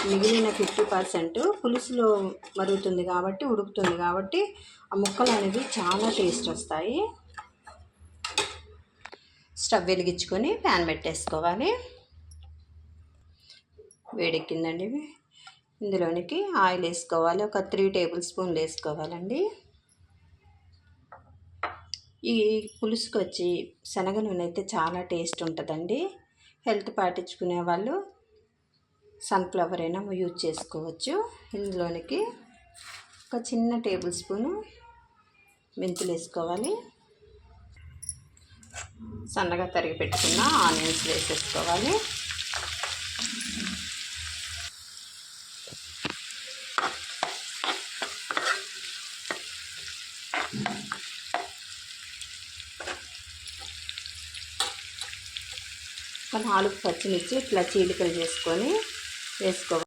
మిగిలిన 50% పులుసులో మరుగుతుంది కాబట్టి, ఉడుకుతుంది కాబట్టి ఆ ముక్కలు అనేవి చాలా టేస్ట్ వస్తాయి. స్టవ్ వెలిగించుకొని ప్యాన్ పెట్టేసుకోవాలి. వేడెక్కిందండి. ఇందులోనికి ఆయిల్ వేసుకోవాలి. ఒక 3 టేబుల్ స్పూన్లు వేసుకోవాలండి. ఈ పులుసుకు వచ్చి శనగ నూనె అయితే చాలా టేస్ట్ ఉంటుందండి. హెల్త్ పాటించుకునే వాళ్ళు సన్ఫ్లవర్ అయినా యూజ్ చేసుకోవచ్చు. ఇందులోనికి ఒక చిన్న టేబుల్ స్పూను మెంతులు వేసుకోవాలి. సన్నగా తరిగి పెట్టుకున్న ఆనియన్స్ వేసేసుకోవాలి. ఒక 4 పచ్చిమిర్చి ఇట్లా చీలికలు చేసుకొని వేసుకోవాలి.